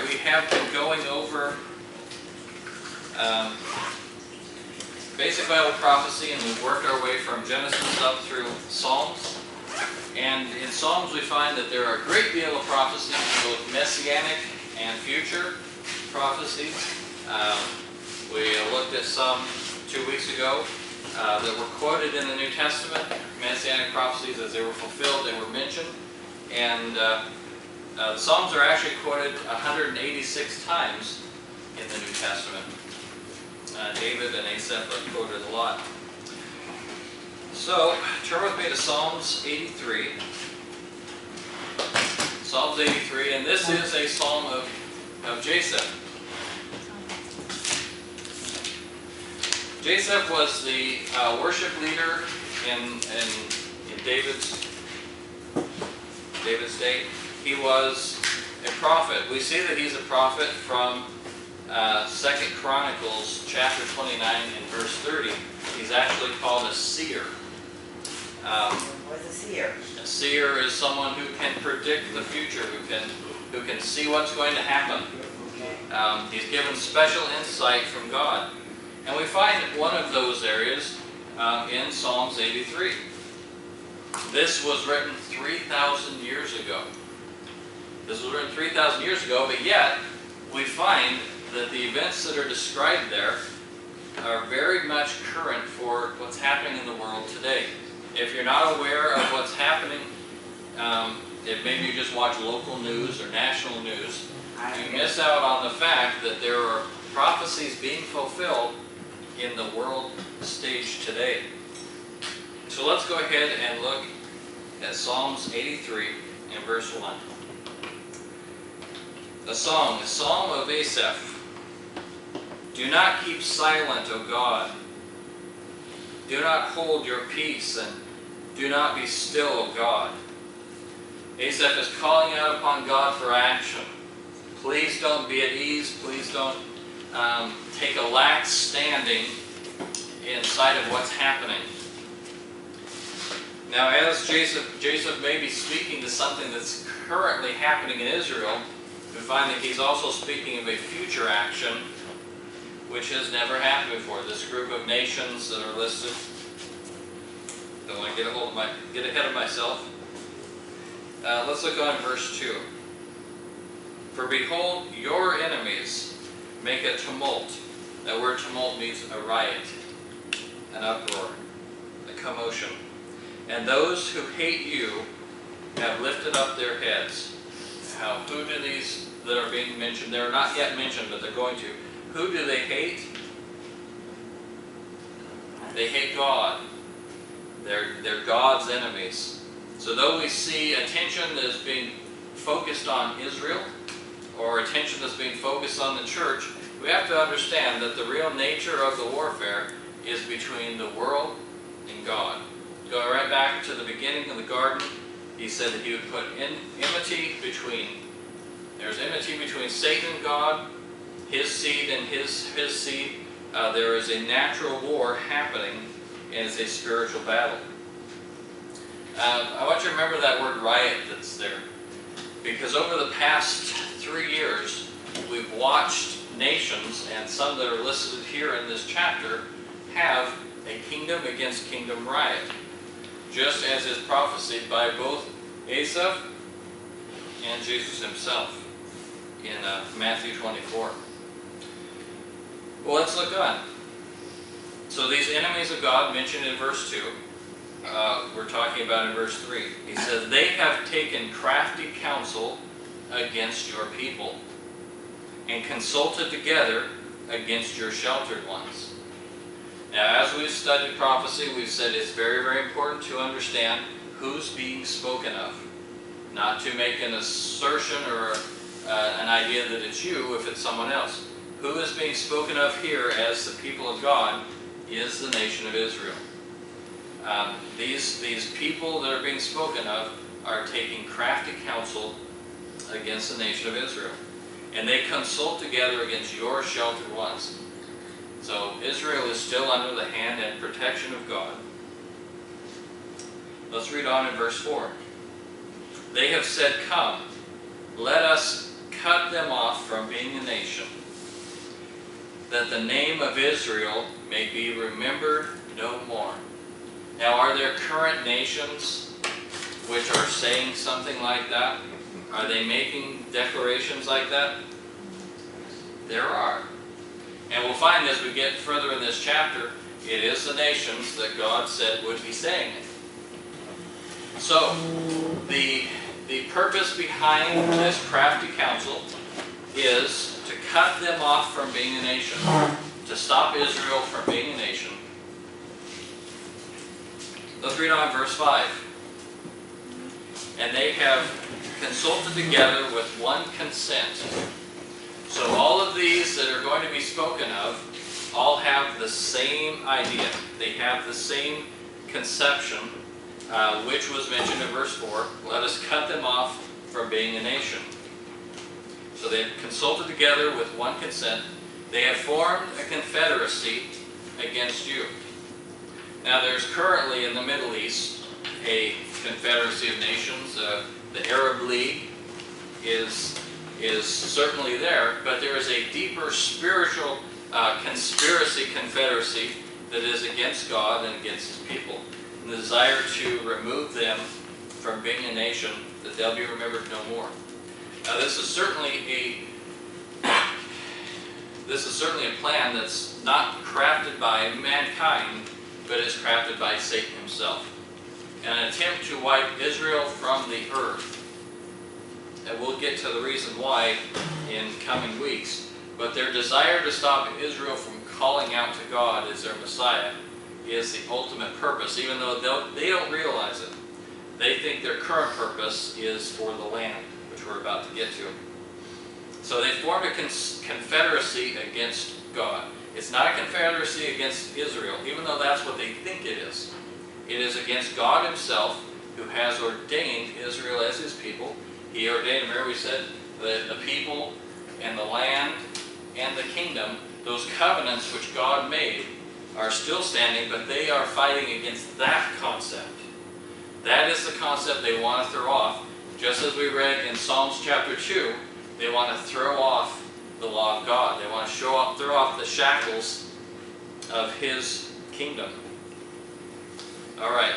we have been going over basic Bible prophecy, and we've worked our way from Genesis up through Psalms. And in Psalms we find that there are a great deal of prophecies, both messianic and future prophecies. We looked at some 2 weeks ago that were quoted in the New Testament, messianic prophecies as they were fulfilled, they were mentioned. And the Psalms are actually quoted 186 times in the New Testament. David and Asaph are quoted a lot. So, turn with me to Psalms 83. Psalms 83, and this is a psalm of Jasaph. Jasaph was the worship leader in David's day. He was a prophet. We see that he's a prophet from 2 Chronicles chapter 29 and verse 30. He's actually called a seer. What's a seer? A seer is someone who can predict the future, who can see what's going to happen. He's given special insight from God. And we find one of those areas in Psalms 83. This was written 3,000 years ago. This was written 3,000 years ago, but yet we find that the events that are described there are very much current for what's happening in the world today. If you're not aware of what's happening, if maybe you just watch local news or national news, you miss out on the fact that there are prophecies being fulfilled in the world stage today. So let's go ahead and look at Psalms 83 and verse 1. A psalm of Asaph. Do not keep silent, O God. Do not hold your peace, and do not be still, O God. Asaph is calling out upon God for action. Please don't be at ease. Please don't take a lax standing in sight of what's happening. Now, as Jasaph may be speaking to something that's currently happening in Israel, we find that he's also speaking of a future action which has never happened before. This group of nations that are listed. Don't want to get ahead of myself. Let's look on verse 2. For behold, your enemies make a tumult. That word tumult means a riot, an uproar, a commotion. And those who hate you have lifted up their heads. Now, who do these that are being mentioned? They're not yet mentioned, but they're going to. Who do they hate? They hate God. They're God's enemies. So though we see attention that is being focused on Israel, or attention that's being focused on the church, we have to understand that the real nature of the warfare is between the world and God. Going right back to the beginning of the garden, he said that he would put enmity between. There's enmity between Satan and God, his seed and his seed. There is a natural war happening, and it's a spiritual battle. I want you to remember that word riot that's there. Because over the past 3 years, we've watched nations, and some that are listed here in this chapter, have a kingdom against kingdom riot. Just as is prophesied by both Asaph and Jesus himself in Matthew 24. Well, let's look on. So these enemies of God mentioned in verse 2, we're talking about in verse 3. He says, they have taken crafty counsel against your people and consulted together against your sheltered ones. Now, as we've studied prophecy, we've said it's very, very important to understand who's being spoken of. Not to make an assertion or an idea that it's you if it's someone else. Who is being spoken of here as the people of God is the nation of Israel. These people that are being spoken of are taking crafty counsel against the nation of Israel. And they consult together against your sheltered ones. So Israel is still under the hand and protection of God. Let's read on in verse 4. They have said, come, let us cut them off from being a nation, that the name of Israel may be remembered no more. Now, are there current nations which are saying something like that? Are they making declarations like that? There are. And we'll find as we get further in this chapter, it is the nations that God said would be saying it. So, the purpose behind this crafty counsel is to cut them off from being a nation, to stop Israel from being a nation. Let's read on verse 5. And they have consulted together with one consent. So all of these that are going to be spoken of all have the same idea. They have the same conception, which was mentioned in verse 4. Let us cut them off from being a nation. So they have consulted together with one consent. They have formed a confederacy against you. Now there's currently in the Middle East a confederacy of nations. The Arab League is certainly there, but there is a deeper spiritual confederacy that is against God and against His people. And the desire to remove them from being a nation, that they'll be remembered no more. Now this is certainly a plan that's not crafted by mankind, but is crafted by Satan himself. An attempt to wipe Israel from the earth. And we'll get to the reason why in coming weeks. But their desire to stop Israel from calling out to God as their Messiah is the ultimate purpose, even though they don't realize it. They think their current purpose is for the land, which we're about to get to. So they formed a confederacy against God. It's not a confederacy against Israel, even though that's what they think it is. It is against God Himself, who has ordained Israel as His people. He ordained, remember we said, the people and the land and the kingdom, those covenants which God made are still standing, but they are fighting against that concept. That is the concept they want to throw off. Just as we read in Psalms chapter 2, they want to throw off the law of God. They want to throw off the shackles of His kingdom. All right.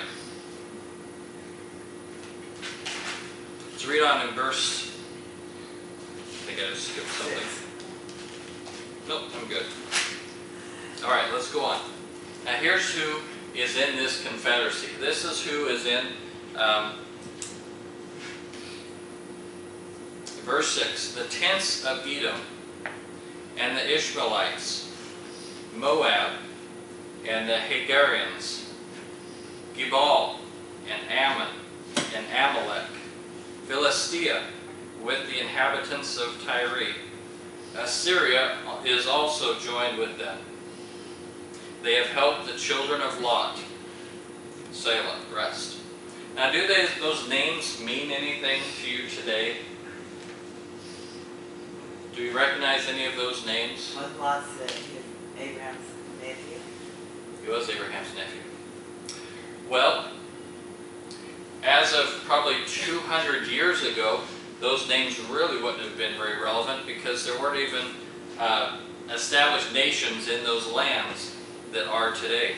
Let's read on in verse. I think I just skipped something. Nope, I'm good. All right, let's go on. Now here's who is in this confederacy. This is who is in verse 6. The tents of Edom and the Ishmaelites, Moab and the Hagarians, Gebal and Ammon and Amalek, Philistia with the inhabitants of Tyre. Assyria is also joined with them. They have helped the children of Lot. Selah, rest. Now, do those names mean anything to you today? Do you recognize any of those names? Was Lot Abraham's nephew? He was Abraham's nephew. Well, as of probably 200 years ago, those names really wouldn't have been very relevant because there weren't even established nations in those lands that are today.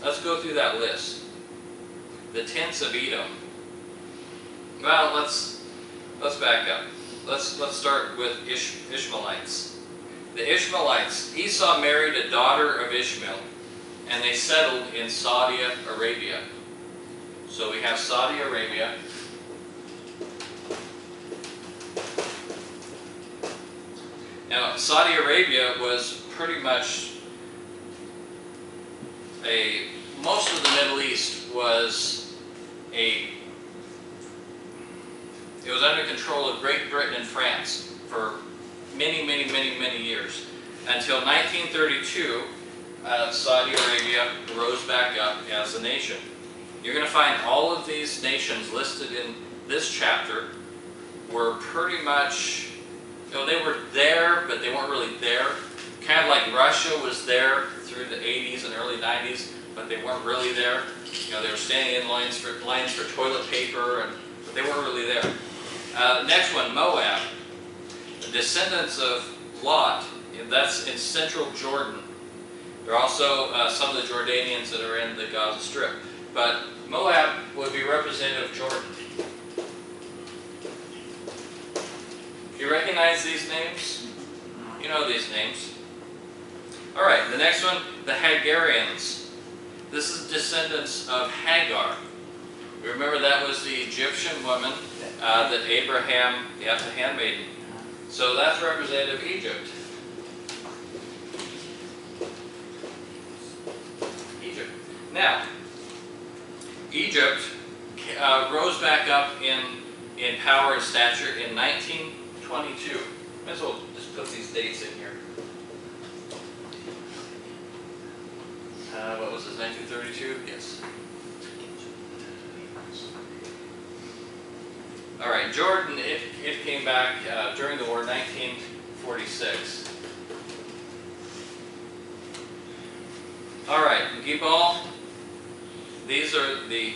Let's go through that list. The tents of Edom. Well, let's back up. Let's start with Ishmaelites. The Ishmaelites. Esau married a daughter of Ishmael, and they settled in Saudi Arabia. So we have Saudi Arabia. Now, Saudi Arabia was pretty much most of the Middle East was it was under control of Great Britain and France for many years. Until 1932, Saudi Arabia rose back up as a nation. You're going to find all of these nations listed in this chapter were pretty much, they were there, but they weren't really there. Kind of like Russia was there through the 80s and early 90s, but they weren't really there. They were standing in lines for toilet paper, but they weren't really there. Next one, Moab. the descendants of Lot, and that's in central Jordan. There are also some of the Jordanians that are in the Gaza Strip. But Moab would be representative of Jordan. You recognize these names? You know these names. Alright, the next one, the Hagarians. This is descendants of Hagar. You remember that was the Egyptian woman that Abraham, the handmaiden. So that's representative of Egypt. Now, Egypt rose back up in power and stature in 1922. Might as well just put these dates in here. What was this, 1932? Yes. All right, Jordan, it came back during the war, 1946. All right, Gibal. These are the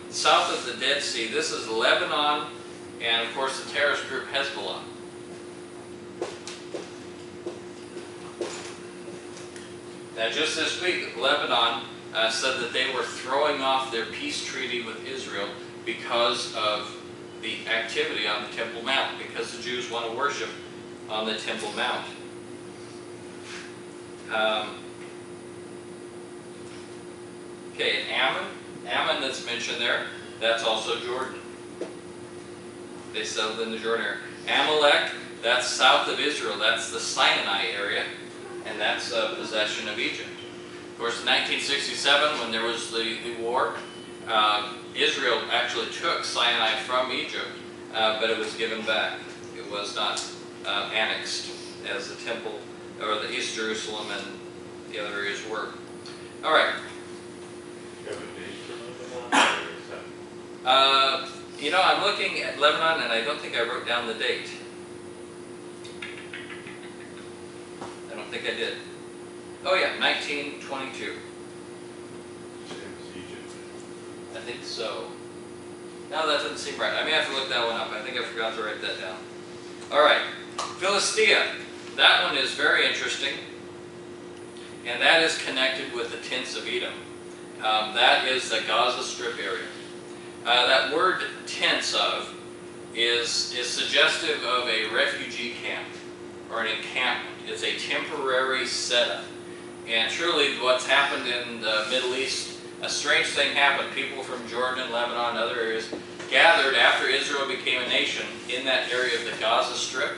south of the Dead Sea. This is Lebanon, and of course the terrorist group Hezbollah. Now, just this week, Lebanon said that they were throwing off their peace treaty with Israel because of the activity on the Temple Mount, because the Jews want to worship on the Temple Mount. Okay, and Ammon that's mentioned there, that's also Jordan. They settled in the Jordan area. Amalek, that's south of Israel, that's the Sinai area, and that's a possession of Egypt. Of course, in 1967, when there was the war, Israel actually took Sinai from Egypt, but it was given back. It was not annexed as the temple, or the East Jerusalem and the other areas were. All right. You know, I'm looking at Lebanon, and I don't think I wrote down the date. I don't think I did. Oh yeah, 1922. I think so. No, that doesn't seem right. I may have to look that one up. I think I forgot to write that down. All right, Philistia. That one is very interesting, and that is connected with the tents of Edom. That is the Gaza Strip area. That word "tents of" is suggestive of a refugee camp or an encampment. It's a temporary setup. And truly, what's happened in the Middle East, a strange thing happened. People from Jordan, Lebanon, and other areas gathered after Israel became a nation in that area of the Gaza Strip.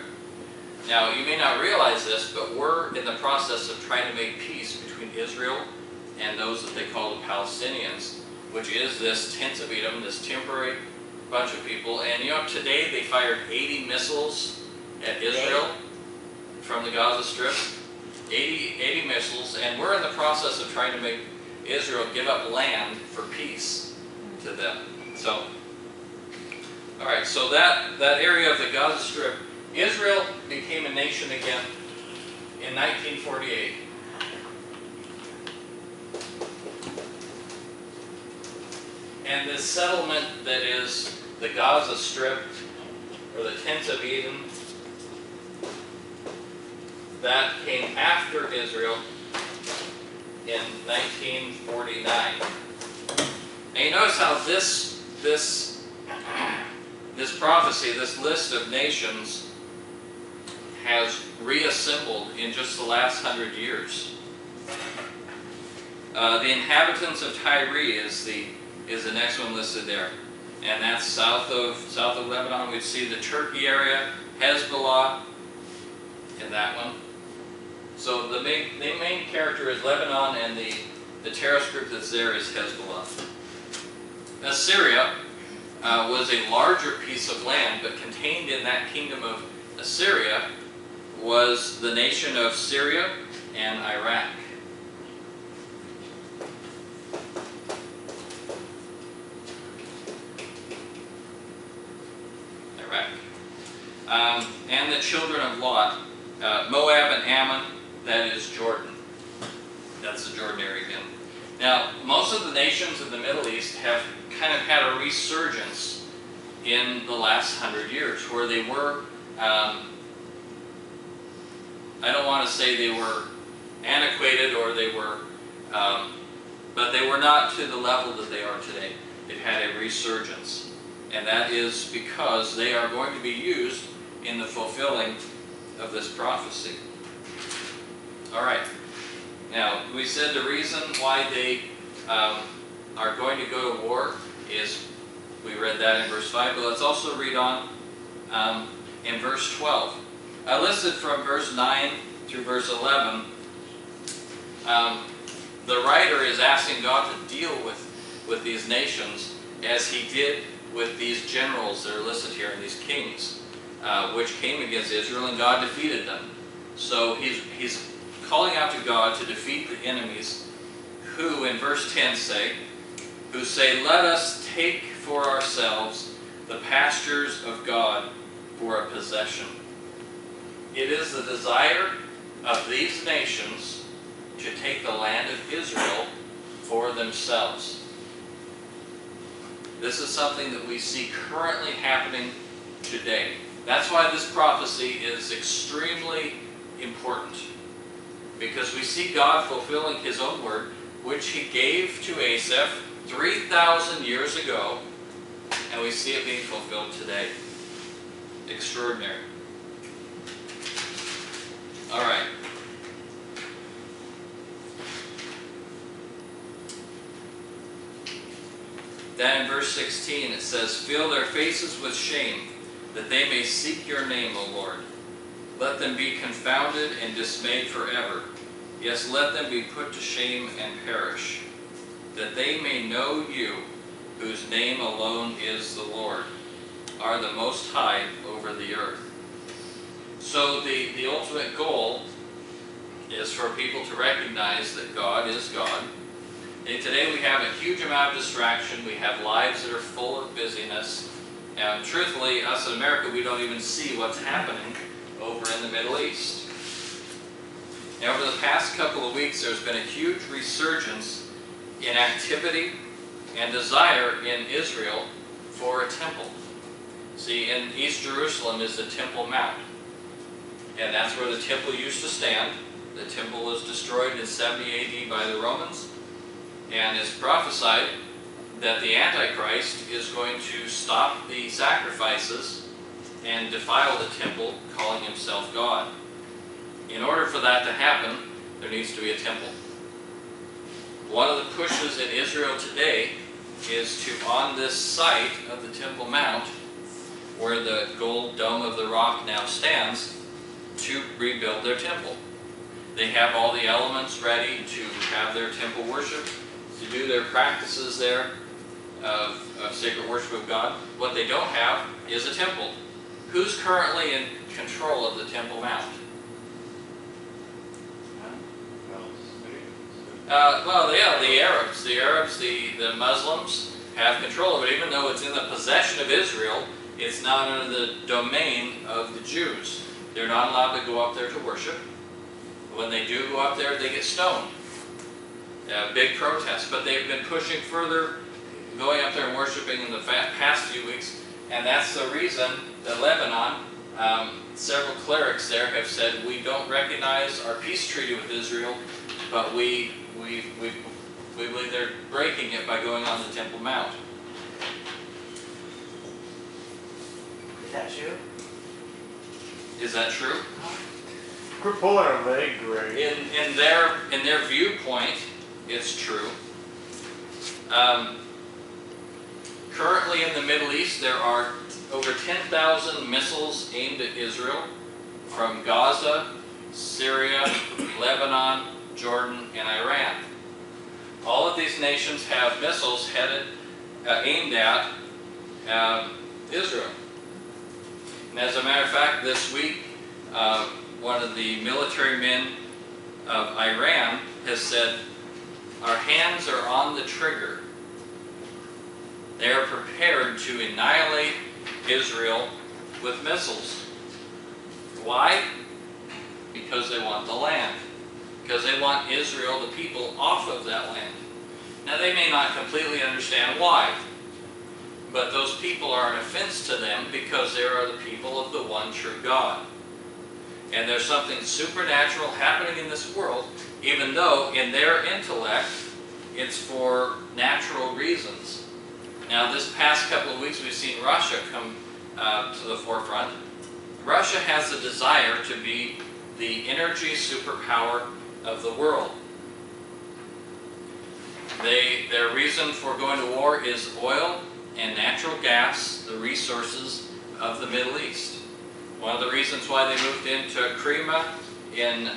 Now, you may not realize this, but we're in the process of trying to make peace between Israel and those that they call the Palestinians, which is this tents of Edom, this temporary bunch of people. And you know, today they fired 80 missiles at Israel from the Gaza Strip. 80 missiles, and we're in the process of trying to make Israel give up land for peace to them. So, all right, so that area of the Gaza Strip, Israel became a nation again in 1948. And this settlement that is the Gaza Strip, or the tents of Edom, that came after Israel in 1949. And you notice how this prophecy, this list of nations, has reassembled in just the last 100 years. The inhabitants of Tyre is the next one listed there, and that's south of Lebanon. We see the Turkey area, Hezbollah, in that one. So the main character is Lebanon, and the terrorist group that's there is Hezbollah. Assyria was a larger piece of land, but contained in that kingdom of Assyria was the nation of Syria and Iraq. And the children of Lot, Moab and Ammon, that is Jordan. That's the Jordan area again. Now, most of the nations in the Middle East have kind of had a resurgence in the last 100 years, where they were I don't want to say they were antiquated or they were, but they were not to the level that they are today. They've had a resurgence, and that is because they are going to be used in the fulfilling of this prophecy. All right. Now, we said the reason why they are going to go to war is, we read that in verse 5, but let's also read on in verse 12. I listed from verse 9 through verse 11. The writer is asking God to deal with these nations as he did with these generals that are listed here, and these kings, which came against Israel, and God defeated them. So he's calling out to God to defeat the enemies who, in verse 10 say, let us take for ourselves the pastures of God for a possession. It is the desire of these nations to take the land of Israel for themselves. This is something that we see currently happening today. That's why this prophecy is extremely important, because we see God fulfilling his own word, which he gave to Asaph 3,000 years ago, and we see it being fulfilled today. Extraordinary. All right. Then in verse 16 it says, fill their faces with shame, that they may seek your name, O Lord. Let them be confounded and dismayed forever. Yes, let them be put to shame and perish, that they may know you, whose name alone is the Lord, are the Most High over the earth. So the ultimate goal is for people to recognize that God is God. And today we have a huge amount of distraction. We have lives that are full of busyness. And truthfully, us in America, we don't even see what's happening over in the Middle East. Now, over the past couple of weeks, there's been a huge resurgence in activity and desire in Israel for a temple. See, in East Jerusalem is the Temple Mount. And that's where the temple used to stand. The temple was destroyed in 70 AD by the Romans. And it's prophesied that the Antichrist is going to stop the sacrifices and defile the temple, calling himself God. In order for that to happen, there needs to be a temple. One of the pushes in Israel today is to, on this site of the Temple Mount, where the gold dome of the rock now stands, to rebuild their temple. They have all the elements ready to have their temple worship, to do their practices there of sacred worship of God. What they don't have is a temple. Who's currently in control of the Temple Mount? Well, yeah, the Arabs. The Arabs, the Muslims have control of it. Even though it's in the possession of Israel, it's not under the domain of the Jews. They're not allowed to go up there to worship. When they do go up there, they get stoned. Big protests, but they've been pushing further, going up there and worshiping in the past few weeks, and that's the reason that Lebanon, several clerics there have said, we don't recognize our peace treaty with Israel, but we believe they're breaking it by going on the Temple Mount. Is that true? Is that true? Quit pulling a leg, Greg. In their viewpoint, it's true. Currently in the Middle East, there are over 10,000 missiles aimed at Israel from Gaza, Syria, Lebanon, Jordan, and Iran. All of these nations have missiles aimed at Israel. And as a matter of fact, this week, one of the military men of Iran has said, our hands are on the trigger. They are prepared to annihilate Israel with missiles. Why? Because they want the land. Because they want Israel, the people, off of that land. Now, they may not completely understand why. but those people are an offense to them because they are the people of the one true God. And there's something supernatural happening in this world, even though in their intellect it's for natural reasons. Now, this past couple of weeks we've seen Russia come to the forefront. Russia has a desire to be the energy superpower of the world. Their reason for going to war is oil and natural gas, the resources of the Middle East. One of the reasons why they moved into Crimea in,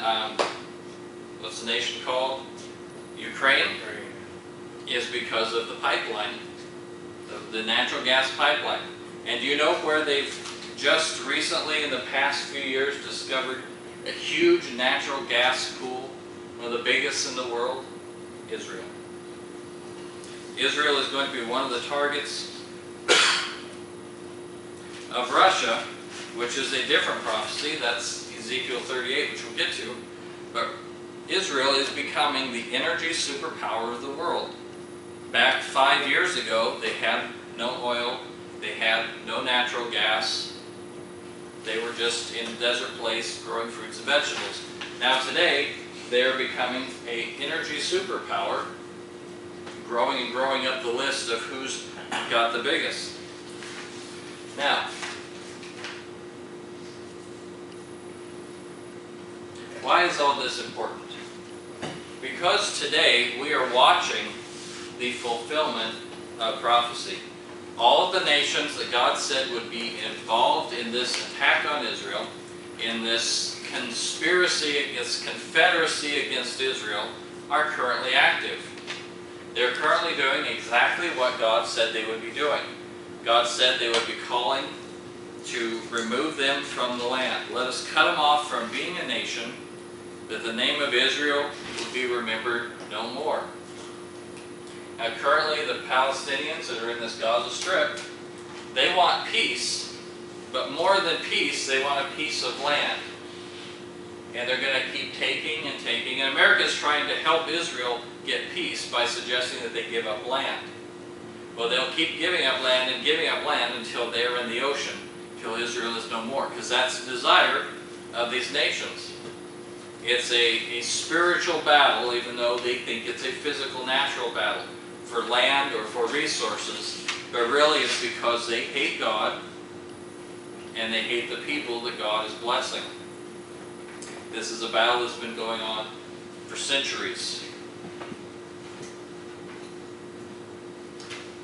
what's the nation called? Ukraine, is because of the pipeline, the natural gas pipeline. And do you know where they've just recently in the past few years discovered a huge natural gas pool, one of the biggest in the world? Israel. Israel is going to be one of the targets of Russia, which is a different prophecy. That's Ezekiel 38, which we'll get to. But Israel is becoming the energy superpower of the world. Back 5 years ago, they had no oil, they had no natural gas. They were just in a desert place growing fruits and vegetables. Now today, they are becoming an energy superpower, growing and growing up the list of who's got the biggest. Now, why is all this important? Because today we are watching the fulfillment of prophecy. All of the nations that God said would be involved in this attack on Israel, in this conspiracy, this confederacy against Israel, are currently active. They're currently doing exactly what God said they would be doing. God said they would be calling to remove them from the land. Let us cut them off from being a nation, that the name of Israel will be remembered no more. Now currently the Palestinians that are in this Gaza Strip, they want peace, but more than peace, they want a piece of land. And they're going to keep taking and taking. And America is trying to help Israel get peace by suggesting that they give up land. Well, they'll keep giving up land and giving up land until they're in the ocean, until Israel is no more, because that's the desire of these nations. It's a spiritual battle, even though they think it's a physical, natural battle for land or for resources. But really it's because they hate God and they hate the people that God is blessing. This is a battle that's been going on for centuries.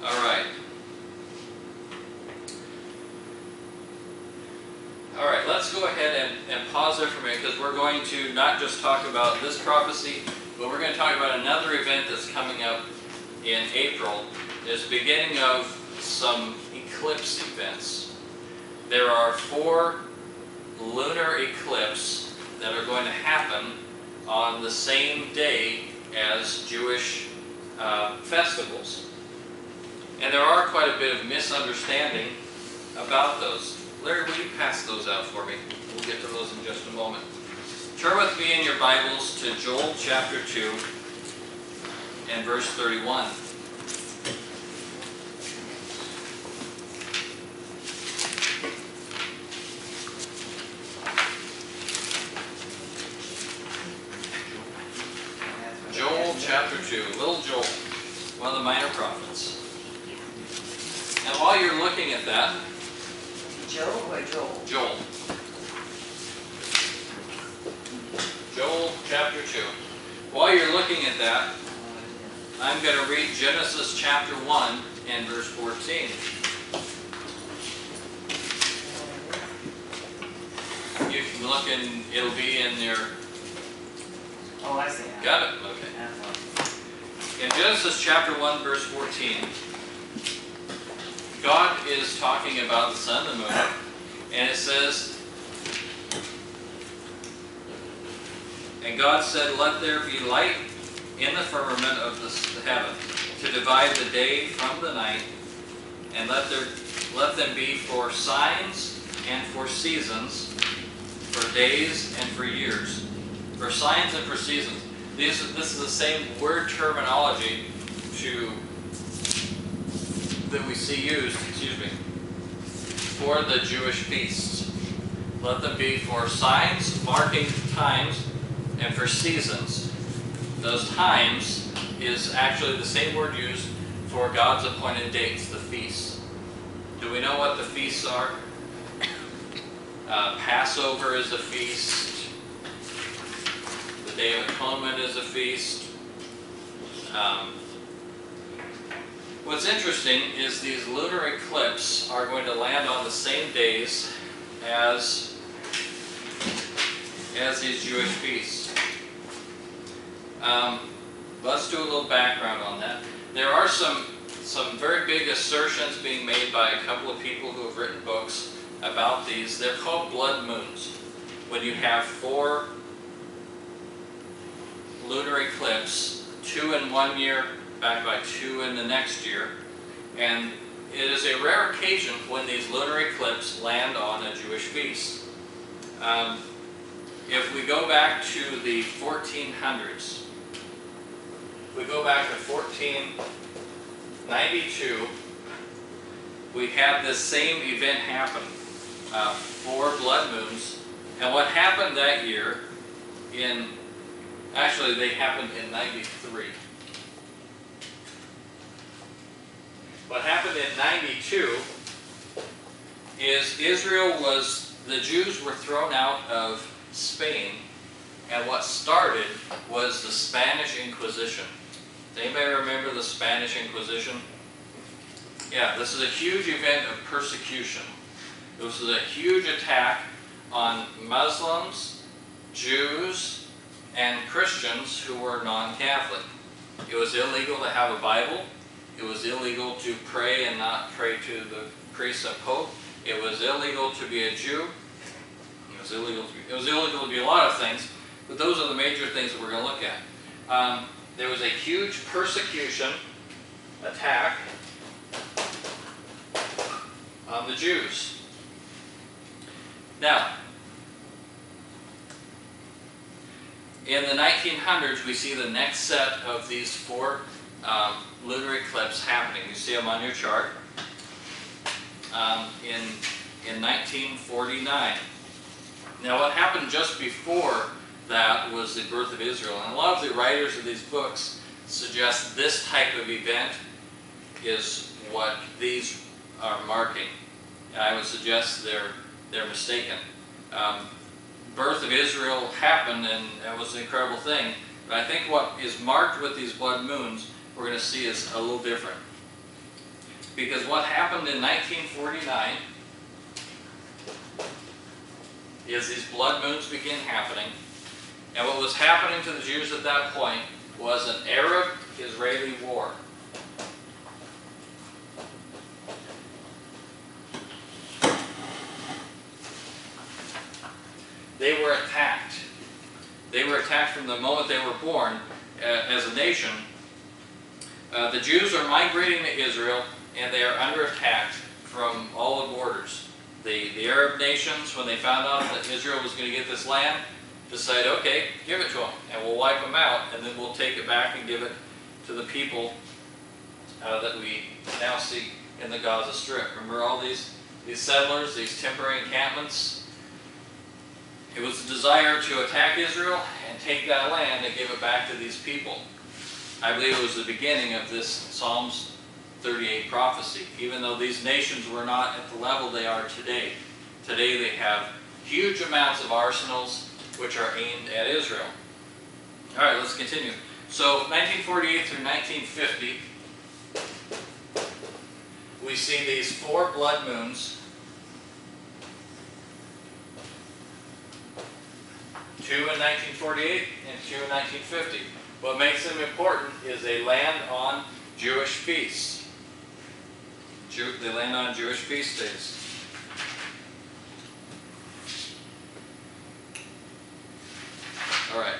All right. All right, let's go ahead and pause there for a minute, because we're going to not just talk about this prophecy, but we're going to talk about another event that's coming up in April. It's the beginning of some eclipse events. There are 4 lunar eclipses that are going to happen on the same day as Jewish festivals. And there are quite a bit of misunderstanding about those. Larry, will you pass those out for me? We'll get to those in just a moment. Turn with me in your Bibles to Joel chapter 2 and verse 31. Joel chapter 2, little Joel, one of the minor prophets. And while you're looking at that, Joe or Joel? Joel. Joel chapter 2. While you're looking at that, I'm going to read Genesis chapter 1 and verse 14. You can look and it'll be in your... Oh, I see. Got it? Okay. In Genesis chapter 1 verse 14, God is talking about the sun and the moon, and it says, and God said, let there be light in the firmament of the heaven, to divide the day from the night, and let them be for signs and for seasons, for days and for years. For signs and for seasons. This is the same word terminology to that we see used, for the Jewish feasts. Let them be for signs, marking times, and for seasons. Those times is actually the same word used for God's appointed dates, the feasts. Do we know what the feasts are? Passover is a feast. The Day of Atonement is a feast. What's interesting is these lunar eclipses are going to land on the same days as these Jewish feasts. Let's do a little background on that. There are some very big assertions being made by a couple of people who have written books about these. They're called blood moons. When you have 4 lunar eclipses, 2 in one year, backed by 2 in the next year, and it is a rare occasion when these lunar eclipses land on a Jewish feast. If we go back to the 1400s, if we go back to 1492, we had this same event happen, 4 blood moons, and what happened that year actually they happened in 93. What happened in 92 is the Jews were thrown out of Spain, and what started was the Spanish Inquisition. Does anybody remember the Spanish Inquisition? Yeah, this is a huge event of persecution. This was a huge attack on Muslims, Jews, and Christians who were non-Catholic. It was illegal to have a Bible. It was illegal to pray and not pray to the priest and pope. It was illegal to be a Jew. It was illegal to be a lot of things, but those are the major things that we're going to look at. There was a huge persecution attack on the Jews. Now, in the 1900s, we see the next set of these 4 lunar eclipses happening. You see them on your chart. In 1949. Now, what happened just before that was the birth of Israel. And a lot of the writers of these books suggest this type of event is what these are marking. And I would suggest they're mistaken. Birth of Israel happened, and that was an incredible thing. But I think what is marked with these blood moons, we're going to see is a little different. Because what happened in 1949 is these blood moons begin happening. And what was happening to the Jews at that point was an Arab-Israeli war. They were attacked. They were attacked from the moment they were born as a nation. The Jews are migrating to Israel, and they are under attack from all the borders. The Arab nations, when they found out that Israel was going to get this land, decided, okay, give it to them, and we'll wipe them out, and then we'll take it back and give it to the people that we now see in the Gaza Strip. Remember all these settlers, these temporary encampments? It was the desire to attack Israel and take that land and give it back to these people. I believe it was the beginning of this Psalms 38 prophecy, even though these nations were not at the level they are today. Today they have huge amounts of arsenals which are aimed at Israel. All right, let's continue. So 1948 through 1950, we see these 4 blood moons. 2 in 1948 and 2 in 1950. What makes them important is they land on Jewish feasts. They land on Jewish feast days. All right.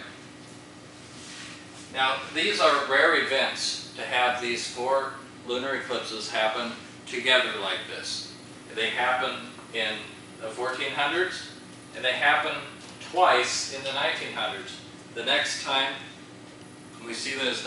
Now, these are rare events to have these 4 lunar eclipses happen together like this. They happen in the 1400s, and they happen twice in the 1900s. The next time we see them is